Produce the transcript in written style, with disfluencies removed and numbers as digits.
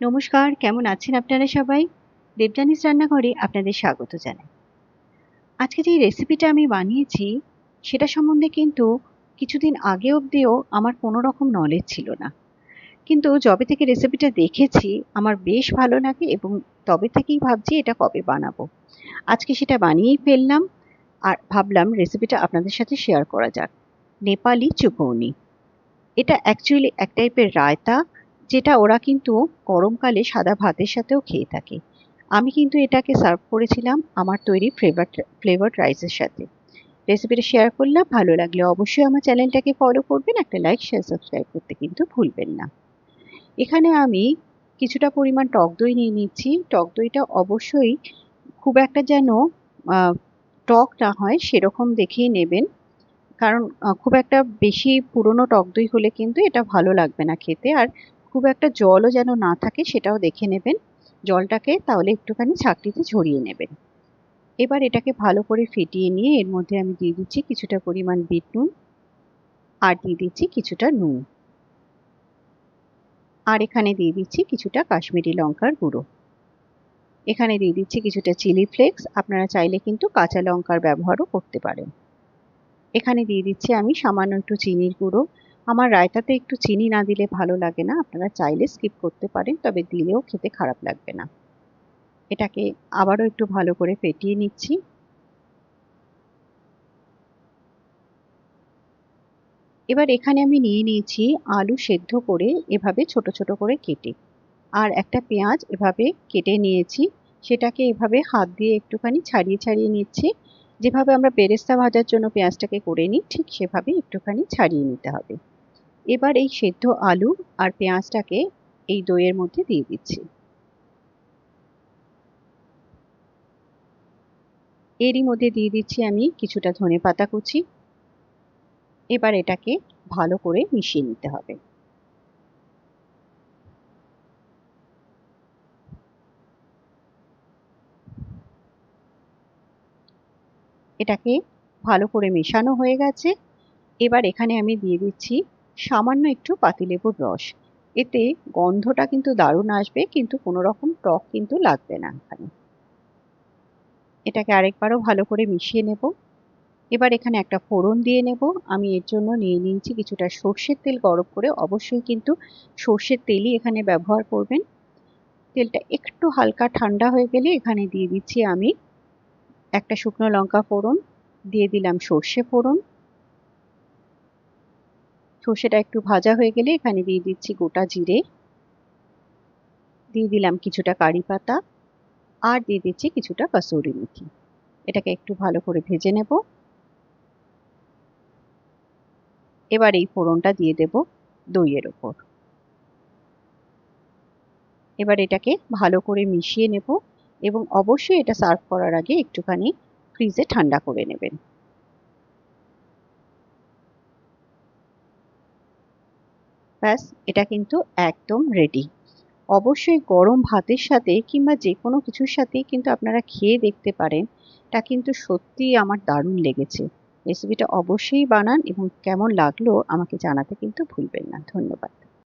নমস্কার, কেমন আছেন আপনারা সবাই? দেবযানীস রান্নাঘরে আপনাদের স্বাগত জানাই। আজকে যে রেসিপিটা আমি বানিয়েছি, সেটা সম্বন্ধে কিন্তু কিছুদিন আগে অবধিও আমার কোনো রকম নলেজ ছিল না। কিন্তু যবে থেকে রেসিপিটা দেখেছি, আমার বেশ ভালো লাগে এবং তবে থেকেই ভাবছি এটা কবে বানাবো। আজকে সেটা বানিয়েই ফেললাম আর ভাবলাম রেসিপিটা আপনাদের সাথে শেয়ার করা যাক। নেপালি চুকৌনি। এটা অ্যাকচুয়ালি এক টাইপের রায়তা, যেটা ওরা কিন্তু গরমকালে সাদা ভাতের সাথেও খেয়ে থাকে। আমি কিন্তু এটাকে সার্ভ করেছিলাম আমার তৈরি ফ্লেভারড রাইসের সাথে। রেসিপিটা শেয়ার করলাম, ভালো লাগলে অবশ্যই আমার চ্যানেলটাকে ফলো করবেন, একটা লাইক শেয়ার সাবস্ক্রাইব করতে কিন্তু ভুলবেন না। এখানে আমি কিছুটা পরিমাণ টক দই নিয়ে নিচ্ছি। টক দইটা অবশ্যই খুব একটা যেন টক না হয় সেরকম দেখেই নেবেন, কারণ খুব একটা বেশি পুরনো টক দই হলে কিন্তু এটা ভালো লাগবে না খেতে। আর খুব একটা জলও যেন না থাকে সেটাও দেখে নেবেন। জলটাকে তাহলে একটুখানি ছাঁকনিতে ঝরিয়ে নেবেন। এবার এটাকে ভালো করে ফেটিয়ে নিয়ে এর মধ্যে আমি দিয়ে দিচ্ছি কিছুটা পরিমাণ বিট নুন, আর দিয়ে দিচ্ছি কিছুটা নুন, আর এখানে দিয়ে দিচ্ছি কিছুটা কাশ্মীরি লঙ্কার গুঁড়ো। এখানে দিয়ে দিচ্ছি কিছুটা চিলি ফ্লেক্স, আপনারা চাইলে কিন্তু কাঁচা লঙ্কার ব্যবহারও করতে পারেন। এখানে দিয়ে দিচ্ছি আমি সামান্য একটু চিনির গুঁড়ো। আমার রায়তাতে একটু চিনি না দিলে ভালো লাগে না, আপনারা চাইলে স্কিপ করতে পারেন, তবে দিলেও খেতে খারাপ লাগবে না। এটাকে আবারও একটু ভালো করে ফেটিয়ে নিচ্ছি। এবার এখানে আমি নিয়ে নিয়েছি আলু সেদ্ধ করে এভাবে ছোট ছোট করে কেটে, আর একটা পেঁয়াজ এভাবে কেটে নিয়েছি। সেটাকে এভাবে হাত দিয়ে একটুখানি ছাড়িয়ে ছাড়িয়ে নিচ্ছি। যেভাবে আমরা বেরেস্তা ভাজার জন্য পেঁয়াজটাকে করে নিই, ঠিক সেভাবে একটুখানি ছাড়িয়ে নিতে হবে। এবার এই সেদ্ধ আলু আর পেঁয়াজটাকে এই দইয়ের মধ্যে দিয়ে দিচ্ছি। এরই মধ্যে দিয়ে দিচ্ছি আমি কিছুটা ধনেপাতা কুচি। এবার এটাকে ভালো করে মিশিয়ে নিতে হবে। এটাকে ভালো করে মেশানো হয়ে গেছে। এবার এখানে আমি দিয়ে দিচ্ছি সামান্য একটু পাতিলেবুর রস। এতে গন্ধটা কিন্তু দারুণ আসবে, কিন্তু কোনো রকম টক কিন্তু লাগবে না এখানে। এটাকে আরেকবারও ভালো করে মিশিয়ে নেব। এবার এখানে একটা ফোড়ন দিয়ে নেব। আমি এর জন্য নিয়ে নিয়েছি কিছুটা সর্ষের তেল গরম করে, অবশ্যই কিন্তু সর্ষের তেলই এখানে ব্যবহার করবেন। তেলটা একটু হালকা ঠান্ডা হয়ে গেলে এখানে দিয়ে দিচ্ছি আমি একটা শুকনো লঙ্কা ফোড়ন, দিয়ে দিলাম সর্ষে ফোড়ন। সর্ষেটা একটু ভাজা হয়ে গেলে এখানে দিয়ে দিচ্ছি গোটা জিরে, দিয়ে দিলাম কিছুটা কারি পাতা, আর দিয়ে দিচ্ছি কিছুটা কসুরি মেথি। এটাকে একটু ভালো করে ভেজে নেব। এবার এই ফোড়নটা দিয়ে দেব দইয়ের ওপর। এবার এটাকে ভালো করে মিশিয়ে নেব, এবং অবশ্যই এটা সার্ভ করার আগে একটুখানি ফ্রিজে ঠান্ডা করে নেবেন। ব্যাস, এটা কিন্তু একদম রেডি। অবশ্যই গরম ভাতের সাথে কিংবা যে কোনো কিছুর সাথেই কিন্তু আপনারা খেয়ে দেখতে পারেন। এটা কিন্তু সত্যিই আমার দারুণ লেগেছে। রেসিপিটা অবশ্যই বানান এবং কেমন লাগলো আমাকে জানাতে কিন্তু ভুলবেন না। ধন্যবাদ।